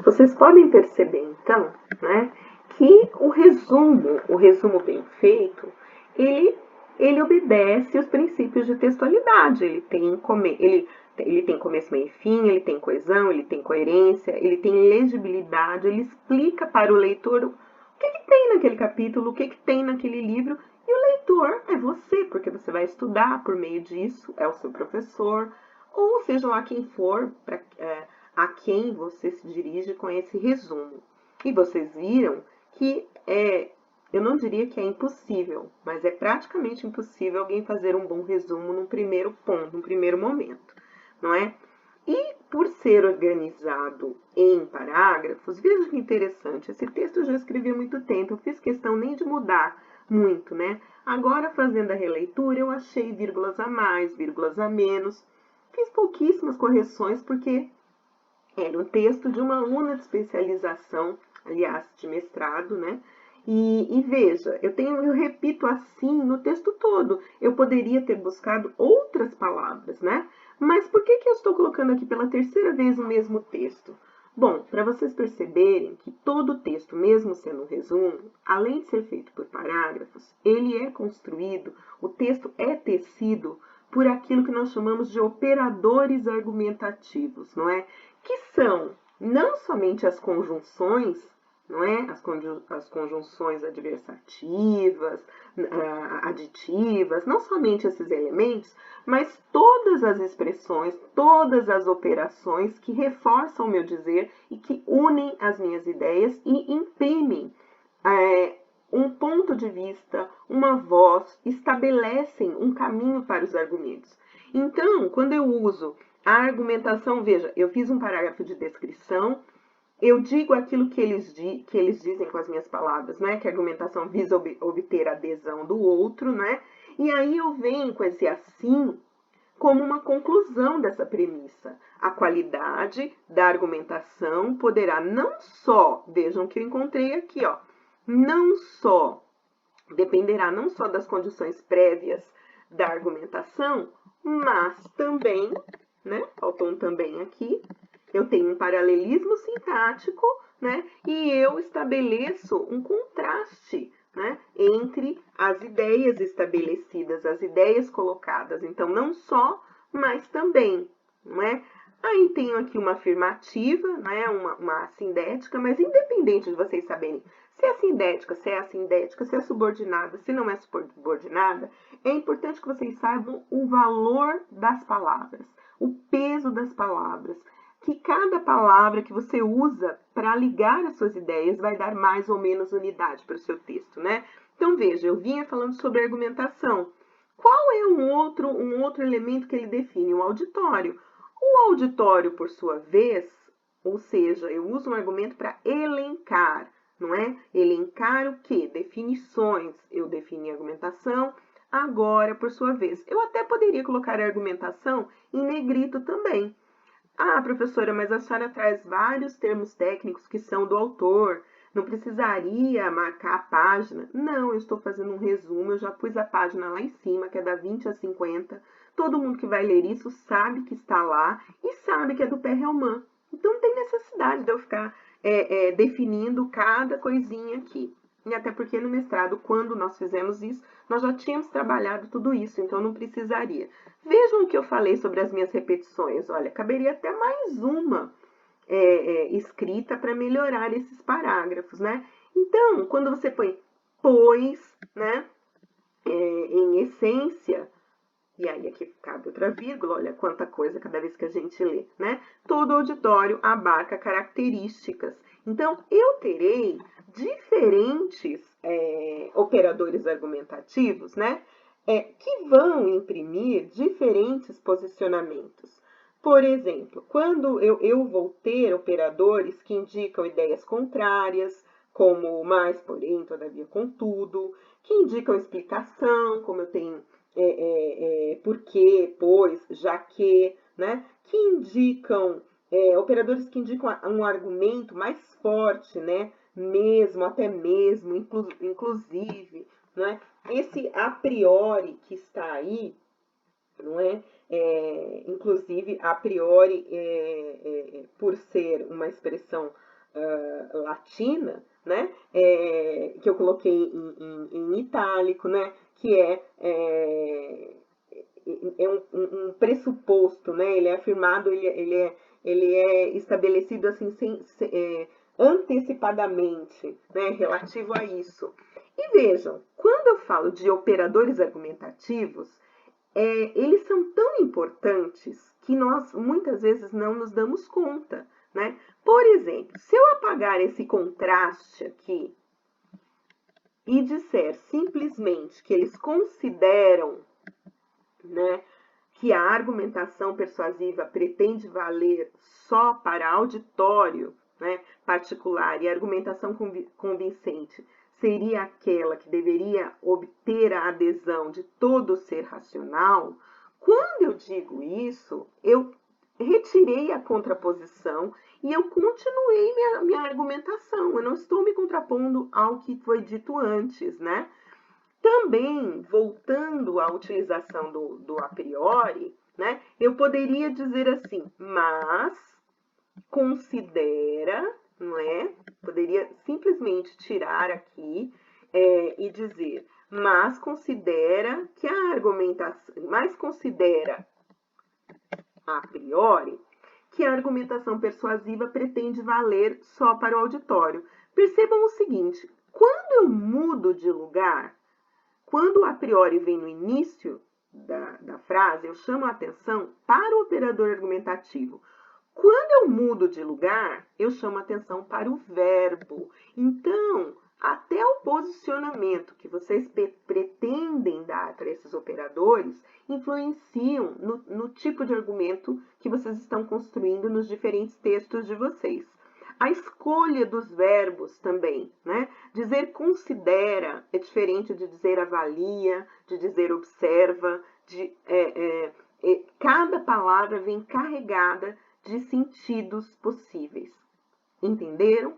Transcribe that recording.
Vocês podem perceber, então, né, que o resumo bem feito, ele obedece os princípios de textualidade. Ele tem começo, meio e fim, ele tem coesão, ele tem coerência, ele tem legibilidade, ele explica para o leitor o que tem naquele capítulo, o que tem naquele livro, e o leitor é você, porque você vai estudar por meio disso, é o seu professor, ou seja lá quem for, a quem você se dirige com esse resumo. E vocês viram que eu não diria que é impossível, mas é praticamente impossível alguém fazer um bom resumo num primeiro ponto, num primeiro momento, não é? E por ser organizado em parágrafos, veja que interessante, esse texto eu já escrevi há muito tempo, eu fiz questão nem de mudar muito, né? Agora, fazendo a releitura, eu achei vírgulas a mais, vírgulas a menos, fiz pouquíssimas correções, porque era um texto de uma aluna de especialização, aliás, de mestrado, né? E veja, eu repito assim no texto todo. Eu poderia ter buscado outras palavras, né? Mas por que eu estou colocando aqui pela terceira vez o mesmo texto? Bom, para vocês perceberem que todo o texto, mesmo sendo um resumo, além de ser feito por parágrafos, ele é construído, o texto é tecido por aquilo que nós chamamos de operadores argumentativos, não é? Que são não somente as conjunções, não é? As conjunções adversativas, aditivas, não somente esses elementos, mas todas as expressões, todas as operações que reforçam o meu dizer e que unem as minhas ideias e imprimem um ponto de vista, uma voz, estabelecem um caminho para os argumentos. Então, quando eu uso a argumentação, veja, eu fiz um parágrafo de descrição, eu digo aquilo que eles dizem com as minhas palavras, né? Que a argumentação visa obter a adesão do outro, né? E aí eu venho com esse assim como uma conclusão dessa premissa. A qualidade da argumentação poderá não só, vejam que eu encontrei aqui, ó, dependerá não só das condições prévias da argumentação, mas também, né? Faltou um também aqui. Eu tenho um paralelismo sintático, né? E eu estabeleço um contraste, né? Entre as ideias estabelecidas, as ideias colocadas. Então, não só, mas também, não é? Aí tenho aqui uma afirmativa, né? Uma sindética, mas independente de vocês saberem se é sindética, se é assindética, se é subordinada, se não é subordinada, é importante que vocês saibam o valor das palavras, o peso das palavras, que cada palavra que você usa para ligar as suas ideias vai dar mais ou menos unidade para o seu texto, né? Então, veja, eu vinha falando sobre argumentação. Qual é um outro elemento que ele define? O auditório. O auditório, por sua vez, ou seja, eu uso um argumento para elencar, não é? Elencar o quê? Definições. Eu defini a argumentação. Agora, por sua vez, eu até poderia colocar a argumentação em negrito também. Ah, professora, mas a senhora traz vários termos técnicos que são do autor. Não precisaria marcar a página. Não, eu estou fazendo um resumo, eu já pus a página lá em cima, que é da 20 a 50. Todo mundo que vai ler isso sabe que está lá e sabe que é do Perelman. Então não tem necessidade de eu ficar definindo cada coisinha aqui. E até porque no mestrado, quando nós fizemos isso, nós já tínhamos trabalhado tudo isso, então não precisaria. Vejam o que eu falei sobre as minhas repetições. Olha, caberia até mais uma escrita para melhorar esses parágrafos, né? Então, quando você põe pois, né, em essência, e aí aqui cabe outra vírgula, olha quanta coisa cada vez que a gente lê, né? Todo auditório abarca características. Então, eu terei diferentes operadores argumentativos, né? Que vão imprimir diferentes posicionamentos. Por exemplo, quando eu vou ter operadores que indicam ideias contrárias, como mais, porém, todavia, contudo, que indicam explicação, como eu tenho porque, pois, já que, né? Que indicam, operadores que indicam um argumento mais forte, né? Mesmo, até mesmo, inclusive, né? Esse a priori que está aí, não é? Inclusive, a priori, por ser uma expressão latina, né, que eu coloquei em itálico, né, que é um pressuposto, né, ele é afirmado, ele é estabelecido assim, antecipadamente, né, relativo a isso. E vejam, quando eu falo de operadores argumentativos, eles são tão importantes que nós muitas vezes não nos damos conta, né? Por exemplo, se eu apagar esse contraste aqui e disser simplesmente que eles consideram, né, que a argumentação persuasiva pretende valer só para auditório, né, particular, e a argumentação convincente seria aquela que deveria obter a adesão de todo o ser racional. Quando eu digo isso, eu retirei a contraposição e eu continuei minha argumentação. Eu não estou me contrapondo ao que foi dito antes, né? Também, voltando à utilização do a priori, né, eu poderia dizer assim, mas considera, não é? Poderia simplesmente tirar aqui e dizer, mas considera que a argumentação, mas considera a priori que a argumentação persuasiva pretende valer só para o auditório. Percebam o seguinte, quando eu mudo de lugar, quando o a priori vem no início da frase, eu chamo a atenção para o operador argumentativo. Quando eu mudo de lugar, eu chamo a atenção para o verbo. Então, até o posicionamento que vocês pretendem dar para esses operadores influenciam no tipo de argumento que vocês estão construindo nos diferentes textos de vocês. A escolha dos verbos também, né? Dizer considera é diferente de dizer avalia, de dizer observa, cada palavra vem carregada de sentidos possíveis. Entenderam?